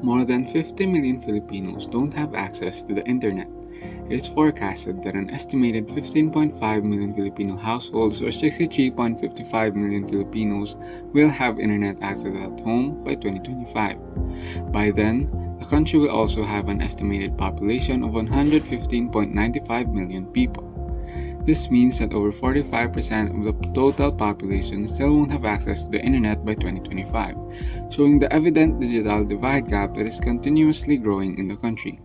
More than 50 million Filipinos don't have access to the internet. It is forecasted that an estimated 15.5 million Filipino households or 63.55 million Filipinos will have internet access at home by 2025. By then, the country will also have an estimated population of 115.95 million people. This means that over 45% of the total population still won't have access to the internet by 2025, showing the evident digital divide gap that is continuously growing in the country.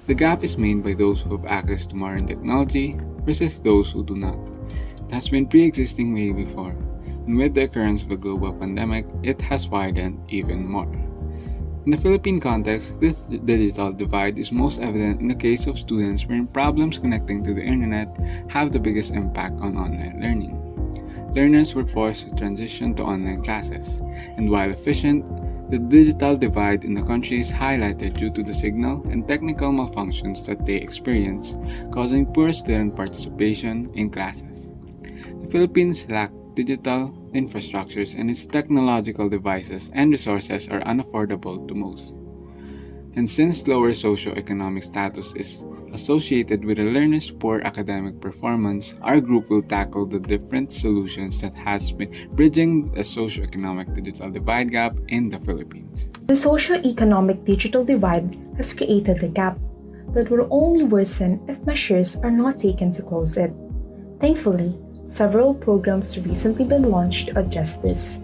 The gap is made by those who have access to modern technology versus those who do not. It has been pre-existing way before, and with the occurrence of a global pandemic, it has widened even more. In the Philippine context, this digital divide is most evident in the case of students wherein problems connecting to the internet have the biggest impact on online learning. Learners were forced to transition to online classes, and while efficient, the digital divide in the country is highlighted due to the signal and technical malfunctions that they experience, causing poor student participation in classes. The Philippines lack digital infrastructures and its technological devices and resources are unaffordable to most. And since lower socioeconomic status is associated with a learner's poor academic performance, our group will tackle the different solutions that has been bridging the socioeconomic digital divide gap in the Philippines. The socio-economic digital divide has created a gap that will only worsen if measures are not taken to close it. Thankfully, several programs recently been launched to address this.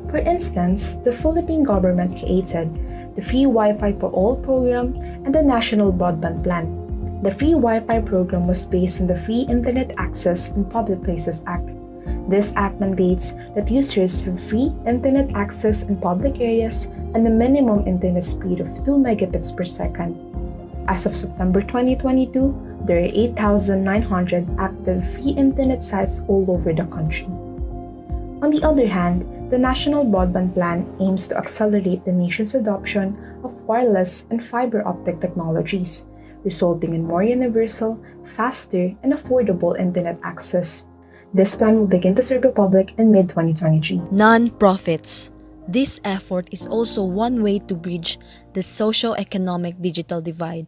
For instance, the Philippine government created the Free Wi-Fi for All program and the National Broadband Plan. The Free Wi-Fi program was based on the Free Internet Access in Public Places Act. This act mandates that users have free internet access in public areas and a minimum internet speed of 2 megabits per second. As of September 2022, there are 8,900 active free internet sites all over the country. On the other hand, the National Broadband Plan aims to accelerate the nation's adoption of wireless and fiber optic technologies, resulting in more universal, faster, and affordable internet access. This plan will begin to serve the public in mid-2023. Non-profits. This effort is also one way to bridge the socio-economic digital divide.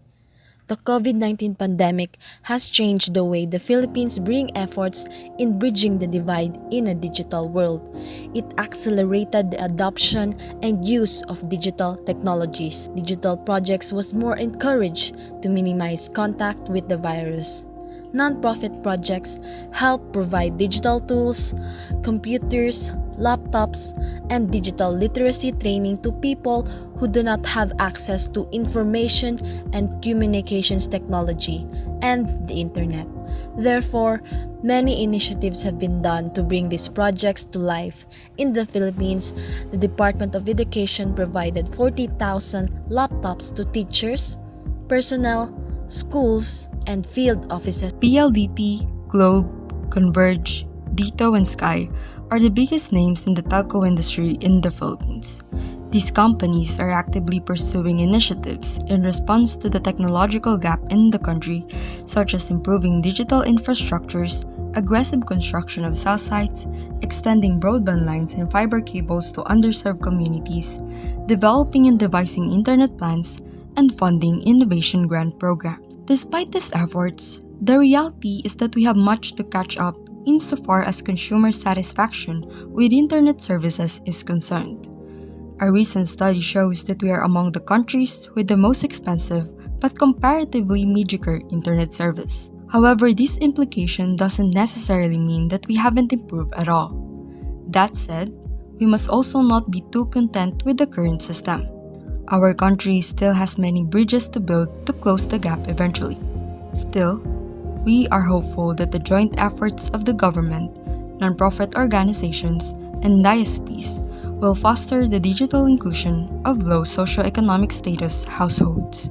The COVID-19 pandemic has changed the way the Philippines bring efforts in bridging the divide in a digital world. It accelerated the adoption and use of digital technologies. Digital projects was more encouraged to minimize contact with the virus. Non-profit projects help provide digital tools, computers, laptops, and digital literacy training to people who do not have access to information and communications technology and the internet. Therefore, many initiatives have been done to bring these projects to life. In the Philippines, the Department of Education provided 40,000 laptops to teachers, personnel, schools, and field offices. PLDT, Globe, Converge, Dito, and Sky are the biggest names in the telco industry in the Philippines. These companies are actively pursuing initiatives in response to the technological gap in the country, such as improving digital infrastructures, aggressive construction of cell sites, extending broadband lines and fiber cables to underserved communities, developing and devising internet plans, and funding innovation grant programs. Despite these efforts, the reality is that we have much to catch up insofar as consumer satisfaction with internet services is concerned. A recent study shows that we are among the countries with the most expensive but comparatively mediocre internet service. However, this implication doesn't necessarily mean that we haven't improved at all. That said, we must also not be too content with the current system. Our country still has many bridges to build to close the gap eventually. Still, we are hopeful that the joint efforts of the government, nonprofit organizations, and ISPs will foster the digital inclusion of low socioeconomic status households.